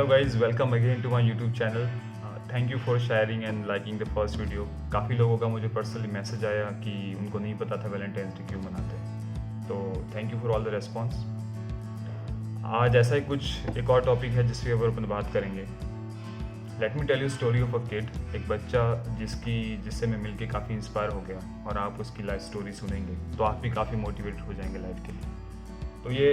guys, welcome again to my YouTube channel. Thank you for sharing and liking the first video. काफ़ी लोगों का मुझे personally message आया कि उनको नहीं पता था वैलेंटाइंस डे क्यों मनाते हैं, तो thank you for all the response. आज ऐसा ही कुछ एक और टॉपिक है जिसके ऊपर अपन बात करेंगे। Let me tell you story of a kid, एक बच्चा जिससे मैं मिलके काफ़ी इंस्पायर हो गया, और आप उसकी लाइफ स्टोरी सुनेंगे तो आप भी काफ़ी मोटिवेटेड हो जाएंगे लाइफ के लिए। तो ये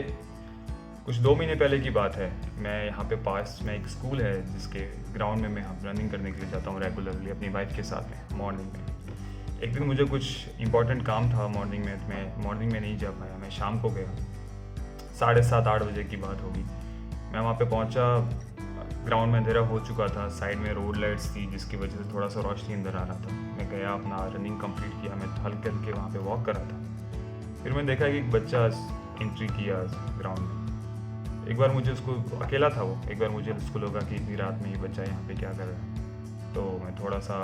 कुछ 2 महीने पहले की बात है। मैं यहाँ पे पास में एक स्कूल है जिसके ग्राउंड में मैं यहाँ रनिंग करने के लिए जाता हूँ रेगुलरली अपनी वाइफ के साथ में मॉर्निंग में। एक दिन मुझे कुछ इंपॉर्टेंट काम था मॉर्निंग में, तो मैं मॉर्निंग में नहीं जा पाया, मैं शाम को गया। 7:30-8 बजे की बात होगी। मैं वहाँ पे पहुँचा, ग्राउंड में अंधेरा हो चुका था, साइड में रोड लाइट्स थी जिसकी वजह से थोड़ा सा रोशनी अंदर आ रहा था। मैं गया, अपना रनिंग कंप्लीट किया, मैं हल्के हल्के वहाँ पे वॉक कर रहा था। फिर मैं देखा कि एक बच्चा एंट्री किया ग्राउंड में। एक बार मुझे उसको, अकेला था वो, एक बार मुझे उसको लगा कि इतनी रात में ये बच्चा यहाँ पे क्या कर रहा है, तो मैं थोड़ा सा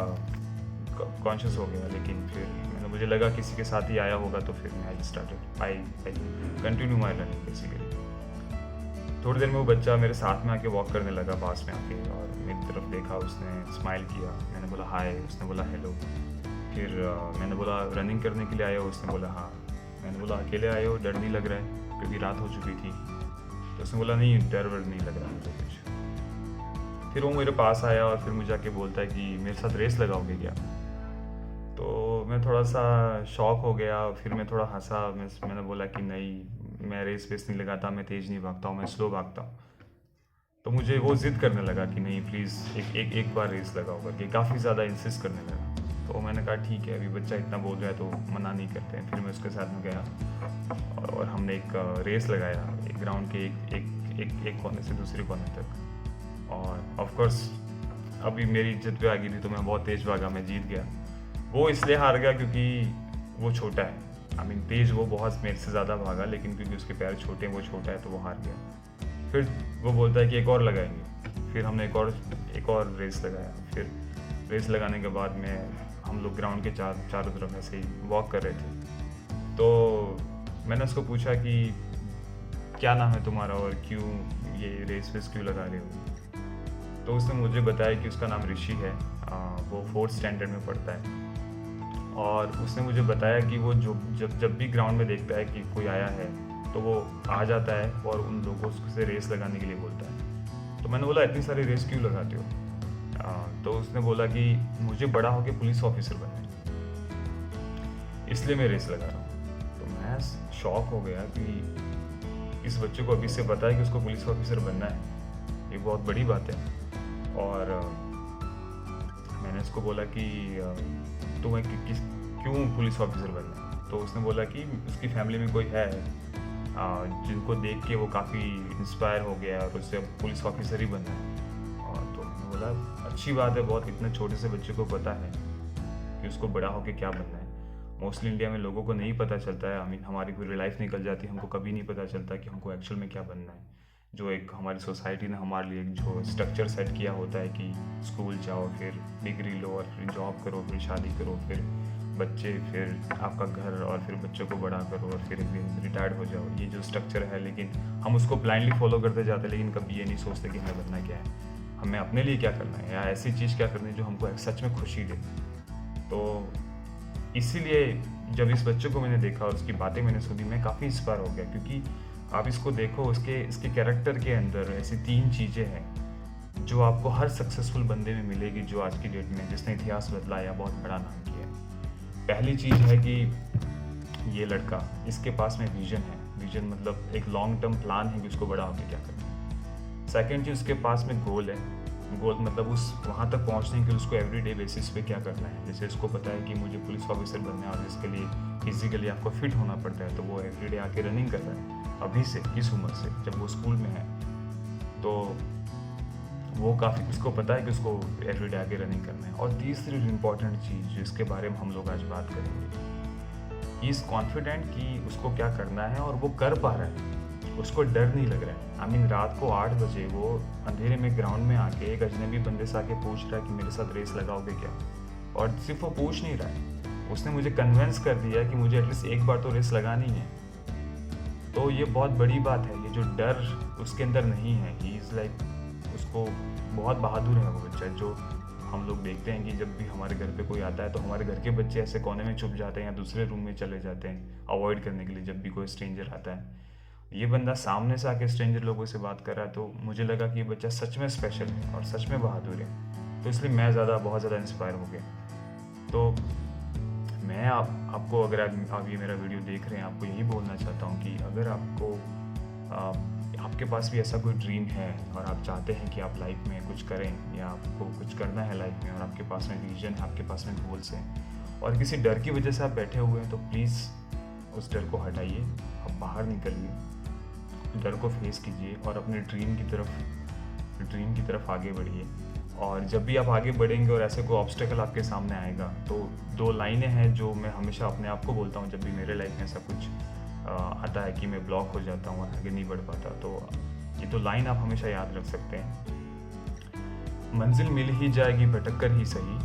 कॉन्शियस हो गया। लेकिन फिर मुझे लगा किसी के साथ ही आया होगा, तो फिर मैं I continue my running basically. थोड़ी देर में वो बच्चा मेरे साथ में आके वॉक करने लगा, पास में आके, और मेरी तरफ देखा, उसने स्माइल किया। मैंने बोला हाय, उसने बोला हेलो। फिर मैंने बोला रनिंग करने के लिए आए हो? उसने बोला हाँ। मैंने बोला अकेले आए हो, डर नहीं लग रहा है? क्योंकि रात हो चुकी थी। तो उसने बोला नहीं, डर वर नहीं लग रहा मुझे कुछ। फिर वो मेरे पास आया और फिर मुझे आके बोलता है कि मेरे साथ रेस लगाओगे क्या? तो मैं थोड़ा सा शॉक हो गया। फिर मैं थोड़ा हंसा। मैंने बोला कि नहीं, मैं रेस वेस नहीं लगाता, मैं तेज़ नहीं भागता हूँ, मैं स्लो भागता हूँ। तो मुझे वो ज़िद करने लगा कि नहीं प्लीज़ एक बार रेस लगाओ करके, काफ़ी ज़्यादा इंसिस्ट करने लगा। तो मैंने कहा ठीक है, अभी बच्चा इतना बोल रहा है तो मना नहीं करते हैं। फिर मैं उसके साथ में गया और हमने एक रेस लगाया, एक ग्राउंड के एक कोने से दूसरे कोने तक। और ऑफ कोर्स अभी मेरी इज्जत पे आ गई थी, तो मैं बहुत तेज़ भागा, मैं जीत गया। वो इसलिए हार गया क्योंकि वो छोटा है। तेज़ वो बहुत मेरे से ज़्यादा भागा, लेकिन क्योंकि उसके पैर छोटे हैं, वो छोटा है, तो वो हार गया। फिर वो बोलता है कि एक और लगाएंगे। फिर हमने एक और रेस लगाया। फिर रेस लगाने के बाद में हम लोग ग्राउंड के चारों तरफ ऐसे ही वॉक कर रहे थे। तो मैंने उसको पूछा कि क्या नाम है तुम्हारा और क्यों ये रेस वेस क्यों लगा रहे हो? तो उसने मुझे बताया कि उसका नाम ऋषि है, वो 4th स्टैंडर्ड में पढ़ता है। और उसने मुझे बताया कि वो जब भी ग्राउंड में देखता है कि कोई आया है, तो वो आ जाता है और उन लोगों से रेस लगाने के लिए बोलता है। तो मैंने बोला इतनी सारी रेस क्यों लगाते हो? तो उसने बोला कि मुझे बड़ा होकर पुलिस ऑफिसर बनना है, इसलिए मैं रेस लगा रहा हूँ। तो मैं शॉक हो गया कि इस बच्चे को अभी से पता है कि उसको पुलिस ऑफिसर बनना है, ये बहुत बड़ी बात है। और मैंने उसको बोला कि तुम्हें क्यों पुलिस ऑफिसर बनना है? तो उसने बोला कि उसकी फैमिली में कोई है जिनको देख के वो काफ़ी इंस्पायर हो गया और उससे अब पुलिस ऑफिसर ही बनना है। बोला अच्छी बात है, बहुत इतने छोटे से बच्चे को पता है कि उसको बड़ा होके क्या बनना है। मोस्टली इंडिया में लोगों को नहीं पता चलता है। हमारी पूरी लाइफ निकल जाती है, हमको कभी नहीं पता चलता कि हमको एक्चुअल में क्या बनना है। जो एक हमारी सोसाइटी ने हमारे लिए जो स्ट्रक्चर सेट किया होता है कि स्कूल जाओ, फिर डिग्री लो, और फिर जॉब करो, फिर शादी करो, फिर बच्चे, फिर आपका घर, और फिर बच्चों को बड़ा करो, और फिर एक दिन रिटायर्ड हो जाओ। ये जो स्ट्रक्चर है, लेकिन हम उसको ब्लाइंडली फॉलो करते जाते हैं, लेकिन कभी ये नहीं सोचते कि हमें बनना क्या है, हमें अपने लिए क्या करना है, या ऐसी चीज़ क्या करनी है जो हमको सच में खुशी दे। तो इसीलिए जब इस बच्चे को मैंने देखा और उसकी बातें मैंने सुनी, मैं काफ़ी इंस्पायर हो गया। क्योंकि आप इसको देखो, इसके कैरेक्टर के अंदर ऐसी 3 चीज़ें हैं जो आपको हर सक्सेसफुल बंदे में मिलेगी, जो आज की डेट में जिसने इतिहास बदला या बहुत बड़ा नाम किया है। पहली चीज़ है कि ये लड़का, इसके पास में विजन है। विजन मतलब एक लॉन्ग टर्म प्लान है कि उसको बड़ा होकर क्या करना है। सेकेंड चीज़, उसके पास में गोल है। गोल मतलब वहाँ तक पहुँचने के लिए उसको एवरीडे बेसिस पे क्या करना है। जैसे उसको पता है कि मुझे पुलिस ऑफिसर बनना है, और इसके लिए फिजिकली आपको फिट होना पड़ता है, तो वो एवरीडे आके रनिंग कर रहा है अभी से, इस उम्र से, जब वो स्कूल में है। तो वो काफ़ी, उसको पता है कि उसको एवरीडे आके रनिंग करना है। और तीसरी इंपॉर्टेंट चीज़ जिसके बारे में हम लोग आज बात करेंगे, इज़ कॉन्फिडेंट कि उसको क्या करना है और वो कर पा रहा है, उसको डर नहीं लग रहा है। रात को 8 बजे वो अंधेरे में ग्राउंड में आके एक अजनबी बंदे से आके पूछ रहा है कि मेरे साथ रेस लगाओगे क्या? और सिर्फ वो पूछ नहीं रहा है, उसने मुझे कन्विंस कर दिया कि मुझे एटलीस्ट एक बार तो रेस लगानी है। तो ये बहुत बड़ी बात है। ये जो डर उसके अंदर नहीं है, ही इज़ लाइक उसको बहुत बहादुर है वो बच्चा, जो हम लोग देखते हैं कि जब भी हमारे घर पे कोई आता है तो हमारे घर के बच्चे ऐसे कोने में छुप जाते हैं या दूसरे रूम में चले जाते हैं अवॉइड करने के लिए जब भी कोई स्ट्रेंजर आता है। ये बंदा सामने से आके स्ट्रेंजर लोगों से बात कर रहा है, तो मुझे लगा कि ये बच्चा सच में स्पेशल है और सच में बहादुर है। तो इसलिए मैं बहुत ज़्यादा इंस्पायर हो गया। तो मैं आपको, अगर आप ये मेरा वीडियो देख रहे हैं, आपको यही बोलना चाहता हूँ कि अगर आपके पास भी ऐसा कोई ड्रीम है और आप चाहते हैं कि आप लाइफ में कुछ करें या आपको कुछ करना है लाइफ में, और आपके पास में विजन है, आपके पास में गोल्स हैं, और किसी डर की वजह से आप बैठे हुए हैं, तो प्लीज़ उस डर को हटाइए, आप बाहर निकलिए, डर को फेस कीजिए और अपने ड्रीम की तरफ आगे बढ़िए। और जब भी आप आगे बढ़ेंगे और ऐसे कोई ऑब्स्टेकल आपके सामने आएगा, तो 2 लाइनें हैं जो मैं हमेशा अपने आप को बोलता हूँ जब भी मेरे लाइफ में ऐसा कुछ आता है कि मैं ब्लॉक हो जाता हूँ और आगे नहीं बढ़ पाता। तो ये 2 लाइन आप हमेशा याद रख सकते हैं। मंजिल मिल ही जाएगी भटक कर ही सही,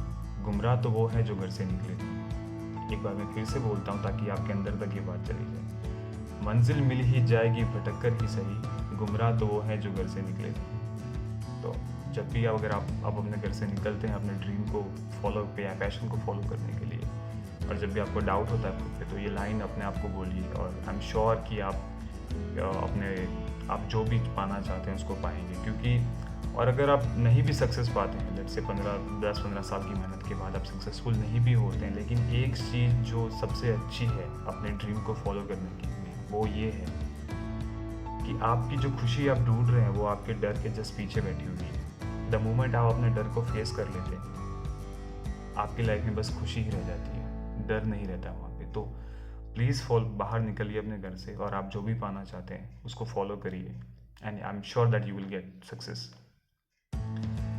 गुमराह तो वो है जो घर से निकले नहीं। एक बार मैं फिर से बोलता हूँ ताकि आपके अंदर तक ये बात चली जाए। मंजिल मिल ही जाएगी भटक कर ही सही, गुमराह तो वो है जो घर से निकले नहीं। तो जब भी अगर आप अपने घर से निकलते हैं अपने ड्रीम को फॉलो पे या पैशन को फॉलो करने के लिए, और जब भी आपको डाउट होता है खुद पे, तो ये लाइन अपने आप को बोलिए और आई एम श्योर कि आप जो भी पाना चाहते हैं उसको पाएंगे। क्योंकि और अगर आप नहीं भी सक्सेस पाते हैं, लेट्स से 10-15 साल की मेहनत के बाद आप सक्सेसफुल नहीं भी होते हैं, लेकिन एक चीज़ जो सबसे अच्छी है अपने ड्रीम को फॉलो करने की में, वो ये है कि आपकी जो खुशी आप ढूंढ रहे हैं वो आपके डर के जस्ट पीछे बैठी हुई है। द मोमेंट आप अपने डर को फेस कर लेते हैं, आपकी लाइफ में बस खुशी ही रह जाती है, डर नहीं रहता वहाँ पे। तो प्लीज़ बाहर निकलिए अपने घर से और आप जो भी पाना चाहते हैं उसको फॉलो करिए, and I am sure that you will get success.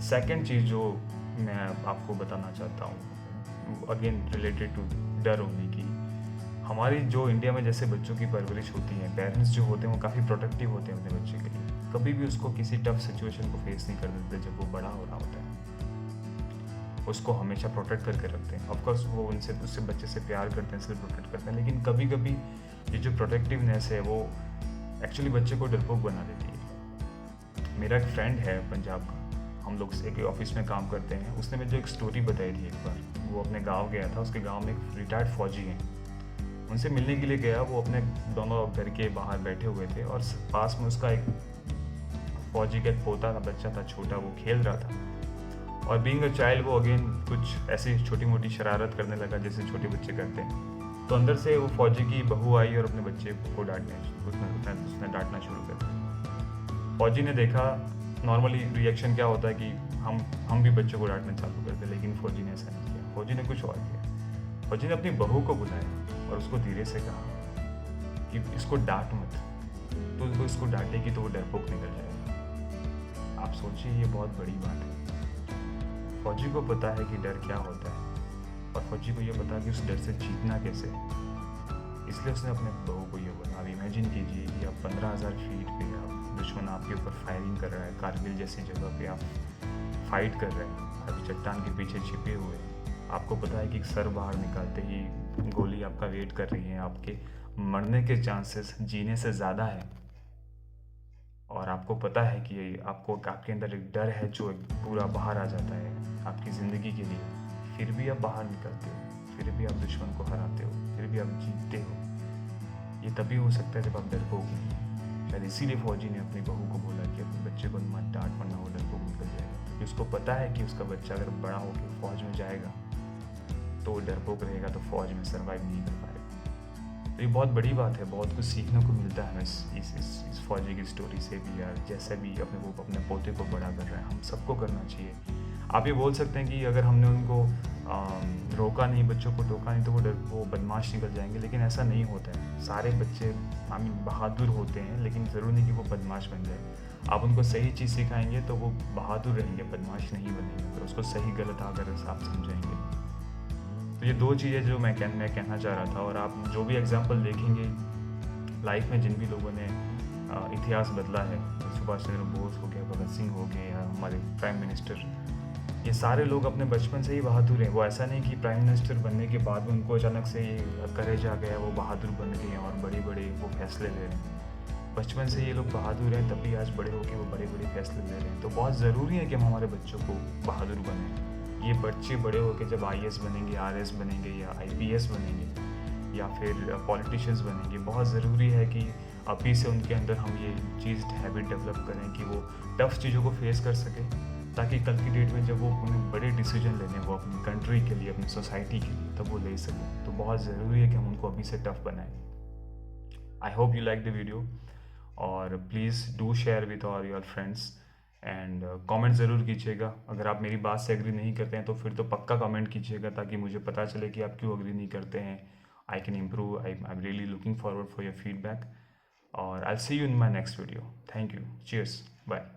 Second चीज़ जो मैं आपको बताना चाहता हूँ, अगेन रिलेटेड टू डर होने की, हमारी जो इंडिया में जैसे बच्चों की परवरिश होती है, पेरेंट्स जो होते हैं वो काफ़ी प्रोटेक्टिव होते हैं अपने बच्चे के लिए, कभी भी उसको किसी टफ सिचुएशन को फेस नहीं कर देते। जब वो बड़ा हो रहा होता है उसको हमेशा प्रोटेक्ट करके रखते हैं। ऑफकोर्स वो उससे बच्चे से प्यार करते हैं, इसलिए प्रोटेक्ट करते हैं, लेकिन कभी कभी ये जो प्रोटेक्टिवनेस है वो एक्चुअली बच्चे को डरपोक बना देती है। मेरा एक फ्रेंड है पंजाब का, हम लोग एक ऑफिस में काम करते हैं, उसने मुझे एक स्टोरी बताई थी। एक बार वो अपने गाँव गया था, उसके गाँव में एक रिटायर्ड फौजी हैं, उनसे मिलने के लिए गया। वो अपने दोनों घर के बाहर बैठे हुए थे और पास में उसका एक फौजी का एक पोता था, बच्चा था छोटा, वो खेल रहा था। और बीइंग अ चाइल्ड वो अगेन कुछ ऐसी छोटी मोटी शरारत करने लगा जैसे छोटे बच्चे करते हैं। तो अंदर से वो फौजी की बहू आई और अपने बच्चे को उसने डांटना शुरू कर दिया। फौजी ने देखा, नॉर्मली रिएक्शन क्या होता है कि हम भी बच्चों को डांटना चालू करते, लेकिन फौजी ने ऐसा नहीं किया। फौजी ने कुछ और किया। फौजी ने अपनी बहू को बुलाया और उसको धीरे से कहा कि इसको डांट मत, तो उसको इसको डांटेगी तो वो डरपोक निकल जाएगा। आप सोचिए, ये बहुत बड़ी बात है। फौजी को पता है कि डर क्या होता है और फौजी को ये पता है कि उस डर से जीतना कैसे है, इसलिए उसने अपने बहू को ये बोला। अब इमेजिन कीजिए कि आप 15,000 फीट पे आप दुश्मन आपके ऊपर फायरिंग कर रहा है, कारगिल जैसी जगह पे आप फाइट कर रहे हैं, अभी चट्टान के पीछे छिपे हुए हैं। आपको पता है कि सर बाहर निकालते ही गोली आपका वेट कर रही है, आपके मरने के चांसेस जीने से ज़्यादा है, और आपको पता है कि आपके अंदर एक डर है जो पूरा बाहर आ जाता है आपकी ज़िंदगी के लिए, फिर भी आप बाहर निकलते हो, फिर भी आप दुश्मन को हराते हो, फिर भी आप जीतते हो। ये तभी हो सकता है जब आप डरपोक नहीं। शायद इसीलिए फौजी ने अपनी बहू को बोला कि अपने बच्चे को मत डांट, वरना वो डरपोक निकल जाएगा, क्योंकि उसको पता है कि उसका बच्चा अगर बड़ा होकर फौज में जाएगा तो वो डरपोक रहेगा तो फौज में सर्वाइव नहीं कर पाएगा। तो ये बहुत बड़ी बात है, बहुत कुछ सीखने को मिलता है हमें इस फौजी की स्टोरी से भी, यार जैसे भी अपने पोते को बड़ा कर रहे हैं, हम सबको करना चाहिए। आप ये बोल सकते हैं कि अगर हमने उनको रोका नहीं, बच्चों को टोका नहीं, तो वो बदमाश निकल जाएंगे, लेकिन ऐसा नहीं होता है। सारे बच्चे बहादुर होते हैं, लेकिन ज़रूरी नहीं कि वो बदमाश बन जाए। आप उनको सही चीज़ सिखाएंगे तो वो बहादुर रहेंगे, बदमाश नहीं बनेंगे, अगर उसको सही गलत अगर आप समझाएंगे। तो ये 2 चीज़ें जो मैं कहना चाह रहा था। और आप जो भी एग्जाम्पल देखेंगे लाइफ में, जिन भी लोगों ने इतिहास बदला है, सुभाष चंद्र बोस हो गया, भगत सिंह हो गए, या हमारे प्राइम मिनिस्टर, ये सारे लोग अपने बचपन से ही बहादुर हैं। वो ऐसा नहीं कि प्राइम मिनिस्टर बनने के बाद उनको अचानक से ये करेज आ गया, वो बहादुर बन गए और बड़े बड़े वो फैसले ले रहे हैं। बचपन से ये लोग बहादुर हैं, तभी आज बड़े होकर वो बड़े-बड़े फैसले ले रहे हैं। तो बहुत ज़रूरी है कि हम हमारे बच्चों को बहादुर बनाएँ। ये बच्चे बड़े होकर जब आईएएस बनेंगे, आरएस बनेंगे या आईपीएस बनेंगे या फिर पॉलिटिशियंस बनेंगे, बहुत ज़रूरी है कि अभी से उनके अंदर हम ये चीज़ हैबिट डेवलप करें कि वो टफ़ चीज़ों को फेस कर सकें, ताकि कल की डेट में जब वो उन्हें बड़े डिसीजन लेने वो अपनी कंट्री के लिए, अपनी सोसाइटी के लिए, तब वो ले सकें। तो बहुत ज़रूरी है कि हम उनको अभी से टफ़ बनाएं। I hope you like the video, और please do share with all your friends and comment ज़रूर कीजिएगा। अगर आप मेरी बात से एग्री नहीं करते हैं तो फिर तो पक्का कमेंट कीजिएगा, ताकि मुझे पता चले कि आप क्यों एग्री नहीं करते हैं। I can improve. I am really looking forward for your feedback, और I will see you in my next video. Thank you. Cheers. Bye.